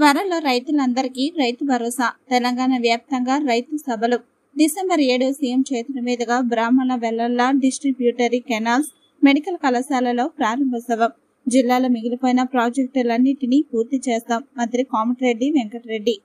త్వరలో రైతులందరికీ రైతు భరోసా. తెలంగాణ వ్యాప్తంగా రైతు సభలు. డిసెంబర్ 7 సీఎం చేతుల మీదుగా బ్రాహ్మణ వెల్లల్లా డిస్ట్రిబ్యూటరీ కెనాల్స్ మెడికల్ కళాశాలలో ప్రారంభోత్సవం. జిల్లాలో మిగిలిపోయిన ప్రాజెక్టులన్నింటినీ పూర్తి చేస్తాం. మంత్రి కోమటిరెడ్డి వెంకటరెడ్డి.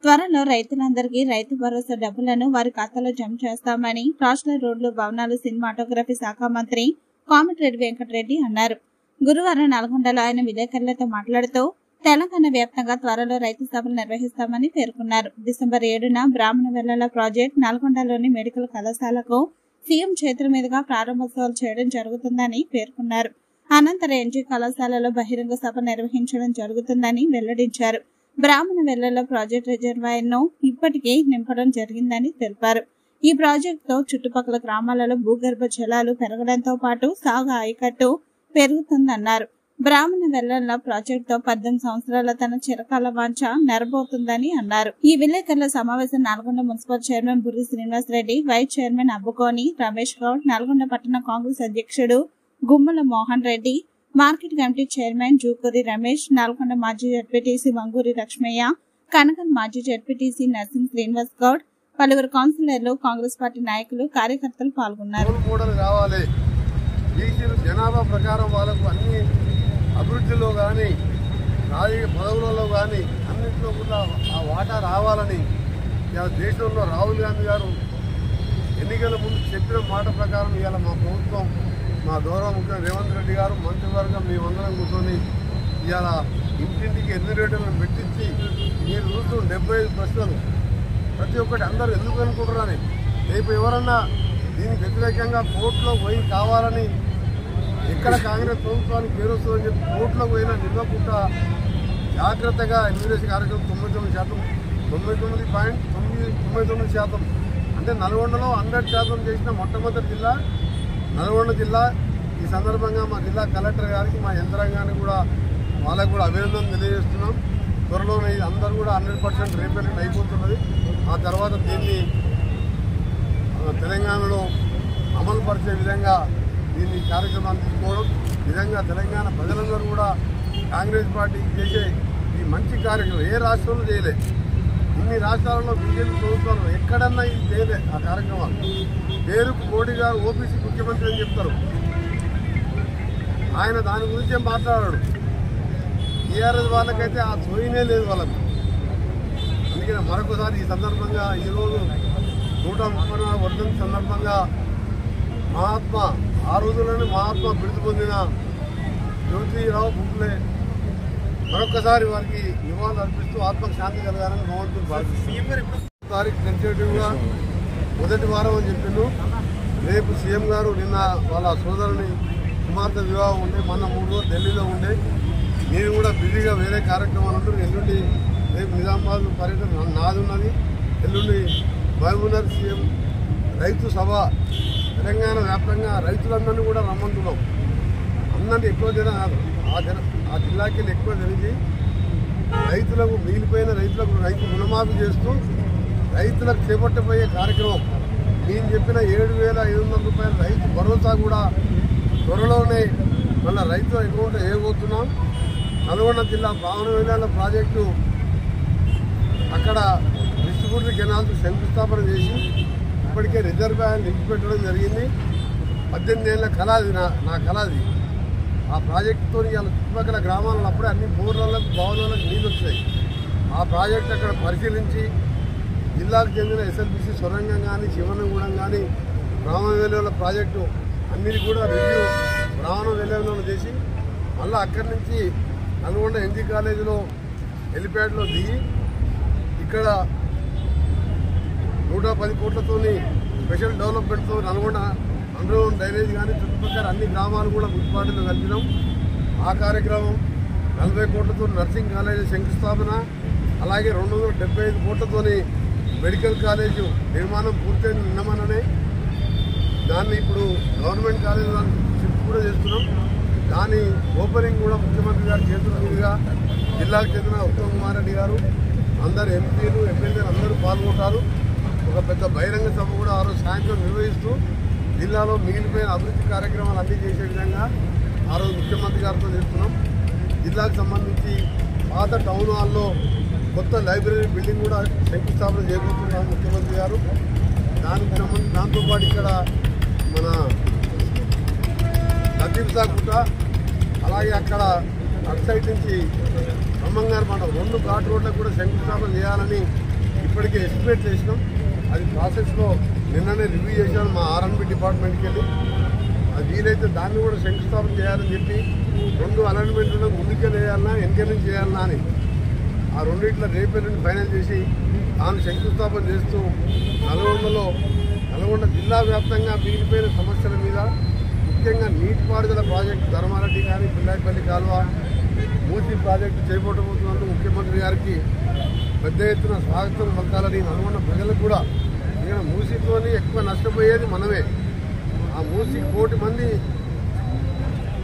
త్వరలో రైతులందరికీ రైతు భరోసా డబ్బులను వారి ఖాతాలో జమ చేస్తామని రాష్ట్ర రోడ్లు, భవనాలు, సినిమాటోగ్రఫీ శాఖ మంత్రి కోమటిరెడ్డి వెంకటరెడ్డి అన్నారు. గురువారం నల్గొండలో ఆయన విలేకరులతో మాట్లాడుతూ తెలంగాణ వ్యాప్తంగా త్వరలో రైతు సభలు నిర్వహిస్తామని పేర్కొన్నారు. డిసెంబర్ 7న బ్రాహ్మణ వెల్లల ప్రాజెక్టు నల్గొండలోని మెడికల్ కళాశాలకు సీఎం చేతుల మీదుగా ప్రారంభోత్సవాలు చేయడం జరుగుతుందని పేర్కొన్నారు. అనంతరం ఎన్జీ కళాశాలలో బహిరంగ సభ నిర్వహించడం జరుగుతుందని వెల్లడించారు. బ్రాహ్మణ వెల్లల ప్రాజెక్టు రిజర్వాయర్ ను ఇప్పటికే నింపడం జరిగిందని తెలిపారు. ఈ ప్రాజెక్టుతో చుట్టుపక్కల గ్రామాలలో భూగర్భ జలాలు పెరగడంతో పాటు సాగు ఆయకట్టు పెరుగుతుందన్నారు. బ్రాహ్మణ వెల్లల ప్రాజెక్టుతో 18 సంవత్సరాల తన చిరకాల వాంఛ నెరబోతుందని అన్నారు. ఈ విలేకరుల సమావేశం Nalgonda municipal chairman Burri Srinivasa Reddy, vice chairman Abbukoni Ramesh Goud, Nalgonda పట్టణ కాంగ్రెస్ అధ్యక్షుడు Gummala Mohan Reddy, market committee chairman Jukuri Ramesh, Nalgonda మాజీ జడ్పీటీసీ వంగూరి లక్ష్మయ్య, కనకల్ మాజీ జడ్పీటీసీ నర్సింగ్ శ్రీనివాస్ గౌడ్, పలువురు కౌన్సిలర్లు, కాంగ్రెస్ పార్టీ నాయకులు, కార్యకర్తలు పాల్గొన్నారు. జనాభా ప్రకారం వాళ్ళకు అన్ని అభివృద్ధిలో కానీ రాజకీయ పదవులలో కానీ అన్నింటిలో కూడా ఆ వాటా రావాలని దేశంలో రాహుల్ గాంధీ గారు ఎన్నికల ముందు చెప్పిన మాట ప్రకారం ఇవాళ మా ప్రభుత్వం, మా గౌరవ ముఖ్యమంత్రి రేవంత్ రెడ్డి గారు, మంత్రివర్గం మేమందరం కూర్చొని ఇవాళ ఇంటింటికి ఎన్యూమరేటర్లను పెట్టించి మీరు చూస్తూ 75 ప్రశ్నలు ప్రతి ఒక్కటి అందరూ ఎందుకు అనుకుంటారని, రేపు ఎవరన్నా దీనికి వ్యతిరేకంగా కోర్టులో పోయి కావాలని ఎక్కడ కాంగ్రెస్ ప్రభుత్వానికి పేరు వస్తుందని చెప్పి కోర్టులో పోయినా నిలవకుండా జాగ్రత్తగా ఎన్యూమరేషన్ కార్యక్రమం 99.99% అంటే నల్గొండలో 100% చేసిన మొట్టమొదటి జిల్లా నల్గొండ జిల్లా. ఈ సందర్భంగా మా జిల్లా కలెక్టర్ గారికి, మా యంత్రాంగానికి కూడా వాళ్ళకు కూడా అభినందన తెలియజేస్తున్నాం. త్వరలోనే అందరూ కూడా 100% రీపేమెంట్ అయిపోతున్నది. ఆ తర్వాత దీన్ని తెలంగాణలో అమలు పరిచే విధంగా దీన్ని కార్యక్రమాన్ని తీసుకోవడం, విధంగా తెలంగాణ ప్రజలందరూ కూడా కాంగ్రెస్ పార్టీకి చేసే ఈ మంచి కార్యక్రమం ఏ రాష్ట్రంలో చేయలే. ఇన్ని రాష్ట్రాలలో బీజేపీ ప్రభుత్వాలు ఎక్కడన్నా ఇది చేయలే. ఆ కార్యక్రమాలు పేరుకు మోడీ గారు ఓబీసీ ముఖ్యమంత్రి అని చెప్తారు, ఆయన దాని గురించే మాట్లాడాడు. టీఆర్ఎస్ వాళ్ళకైతే ఆ సోయినే లేదు వాళ్ళకు. అందుకని మరొకసారి ఈ సందర్భంగా ఈరోజు 134వ వర్ధంతి సందర్భంగా మహాత్మా, ఆ రోజుల్లోనే మహాత్మా బిరుదు పొందిన జ్యోతిరావు ఫులే మరొకసారి వారికి నివాళులు అర్పిస్తూ ఆత్మకు శాంతి కలగాలని భగవంతుడు భావిస్తున్నారు. తారీఖు టెంటేటివ్గా మొదటి వారం అని చెప్పిండు. రేపు సీఎం గారు నిన్న వాళ్ళ సోదరుని కుమార్తె వివాహం ఉండే, మొన్న 3 రోజులు ఢిల్లీలో ఉండే, నేను కూడా బిజీగా వేరే కార్యక్రమాలు ఉంటుంది. ఎల్లుండి రేపు నిజామాబాద్ పర్యటన నాది ఉన్నది. ఎల్లుండి మహబూబ్నగర్ సీఎం రైతు సభ తెలంగాణ వ్యాప్తంగా రైతులందరినీ కూడా రమ్మంటున్నాం. అందరినీ ఎక్కువ జనం కాదు, ఆ జిల్లాకి వెళ్ళి ఎక్కువ జరిగి రైతులకు మిగిలిపోయిన రైతులకు రైతు రుణమాఫీ చేస్తూ రైతులకు చేపట్టబోయే కార్యక్రమం. నేను చెప్పిన 7,500 రూపాయల రైతు భరోసా కూడా త్వరలోనే మళ్ళీ రైతు అకౌంట్ వేయబోతున్నాం. నల్గొండ జిల్లా బ్రాహ్మణ వెల్లల ప్రాజెక్టు అక్కడ డిస్ట్రిబ్యూటరీ కెనాల్స్ శంకుస్థాపన చేసి ఇప్పటికే రిజర్వాయర్ నింపిపెట్టడం జరిగింది. 18 ఏళ్ల కళ అది, నా కళ అది. ఆ ప్రాజెక్టుతో ఇవాళ చుట్టుపక్కల గ్రామాలలో అప్పుడే అన్ని బోర్లకు, భవనాలకు నీళ్ళు వచ్చాయి. ఆ ప్రాజెక్టు అక్కడ పరిశీలించి జిల్లాకు చెందిన ఎస్ఎల్బిసి సొరంగం కానీ, శివనగూడెం కానీ, బ్రాహ్మణ వెల్లల ప్రాజెక్టు అన్నిటి కూడా రివ్యూ బ్రాహ్మణ వెల్లలలో చేసి మళ్ళీ అక్కడి నుంచి నల్గొండ ఎన్జీ కాలేజీలో హెలిప్యాడ్లో దిగి ఇక్కడ 110 కోట్లతో స్పెషల్ డెవలప్మెంట్తో నల్గొండ అండర్గ్రౌండ్ డ్రైనేజ్ కానీ చుట్టుపక్కల అన్ని గ్రామాలు కూడా మున్సిపాలిటీలో కలిపినాం. ఆ కార్యక్రమం 40 కోట్లతో నర్సింగ్ కాలేజీ శంకుస్థాపన, అలాగే 275 కోట్లతో మెడికల్ కాలేజు నిర్మాణం పూర్తయిన నిన్నమననే. దాన్ని ఇప్పుడు గవర్నమెంట్ కాలేజీ షిఫ్ట్ కూడా చేస్తున్నాం. దాని ఓపెనింగ్ కూడా ముఖ్యమంత్రి గారి చేతుల మీదుగా జిల్లాకు చెందిన ఉత్తమ్ కుమార్ రెడ్డి గారు, అందరు ఎంపీలు, ఎమ్మెల్యేలు అందరూ పాల్గొంటారు. ఒక పెద్ద బహిరంగ సభ కూడా ఆ రోజు సాయంత్రం నిర్వహిస్తూ జిల్లాలో మిగిలిపోయిన అభివృద్ధి కార్యక్రమాలు అన్నీ చేసే విధంగా ఆ రోజు ముఖ్యమంత్రి గారితో చేస్తున్నాం. జిల్లాకు సంబంధించి పాత టౌన్ హాల్లో కొత్త లైబ్రరీ బిల్డింగ్ కూడా శంకుస్థాపన చేయబోతున్నారు ముఖ్యమంత్రి గారు. దాంతోపాటు ఇక్కడ మన లతీఫ్సాగుట్ట అలాగే అక్కడ అటు సైడ్ నుంచి బ్రహ్మంగారు మనం 2 ఘాట్ రోడ్లకు కూడా శంకుస్థాపన చేయాలని ఇప్పటికే ఎస్టిమేట్ చేసినాం. అది ప్రాసెస్లో నిన్ననే రివ్యూ చేశాను మా R&B డిపార్ట్మెంట్కి వెళ్ళి. అది వీలైతే దాన్ని కూడా శంకుస్థాపన చేయాలని చెప్పి 2 అలైన్మెంట్లను ముందుకెళ్ళి వేయాలన్నా వెనకెళ్ళి చేయాలన్నా అని ఆ రెండింటిలో రేపెల్లుండి ఫైనల్ చేసి తాను శంకుస్థాపన చేస్తూ నల్గొండ జిల్లా వ్యాప్తంగా మిగిలిపోయిన సమస్యల మీద ముఖ్యంగా నీటిపారుదల ప్రాజెక్టు ధర్మారెడ్డి కానీ పిల్లాయిపల్లి కాలువ మూసీ ప్రాజెక్టు చేపట్టబోతున్నందుకు ముఖ్యమంత్రి గారికి పెద్ద ఎత్తున స్వాగతం పలకాలని నల్గొండ ప్రజలకు కూడా ఇక్కడ మూసీతోని ఎక్కువ నష్టపోయేది మనమే. ఆ మూసీ 1 కోటి మంది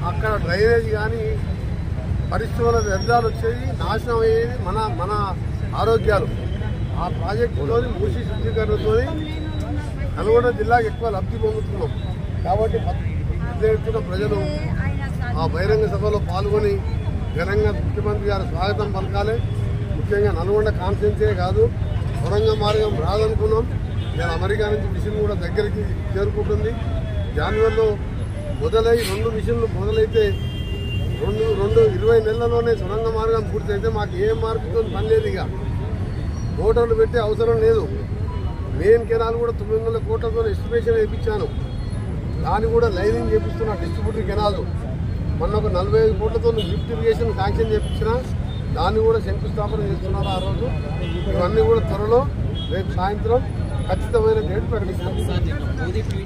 అక్కడ డ్రైనేజ్ కానీ పరిశ్రమల వ్యర్థాలు వచ్చేది నాశనం అయ్యేది మన ఆరోగ్యాలు. ఆ ప్రాజెక్టుతో మూసీ శుద్ధీకరణతో నల్గొండ జిల్లాకు ఎక్కువ లబ్ధి పొందుతున్నాం. కాబట్టి పెద్ద ఎత్తున ప్రజలు ఆ బహిరంగ సభలో పాల్గొని ఘనంగా ముఖ్యమంత్రి గారు స్వాగతం పలకాలి. ముఖ్యంగా నల్గొండ కాన్స్టిట్యున్సీ కాదు, సొరంగ మార్గం రాదనుకున్నాం. నేను అమెరికా నుంచి మిషన్ కూడా దగ్గరికి చేరుకుంటుంది. జనవరిలో మొదలై 2 మిషన్లు మొదలైతే 20 నెలల్లోనే సొరంగ మార్గం పూర్తయితే మాకు ఏ మార్పుతో పని లేదు. ఇక మోటార్లు పెట్టే అవసరం లేదు. మెయిన్ కెనాల్ కూడా 900 కోట్లతో ఎస్టిమేషన్ వేయించాను. దాన్ని కూడా లైనింగ్ చేపిస్తున్నా. డిస్ట్రిబ్యూటర్ కెనాల్ మొన్న ఒక 45 కోట్లతో లిఫ్ట్ ఇరిగేషన్ శాంక్షన్ చేయించిన దాన్ని కూడా శంకుస్థాపన చేస్తున్నారు. ఆ రోజు ఇవన్నీ కూడా త్వరలో రేపు సాయంత్రం ఖచ్చితమైన డేట్ ప్రకటిస్తాం.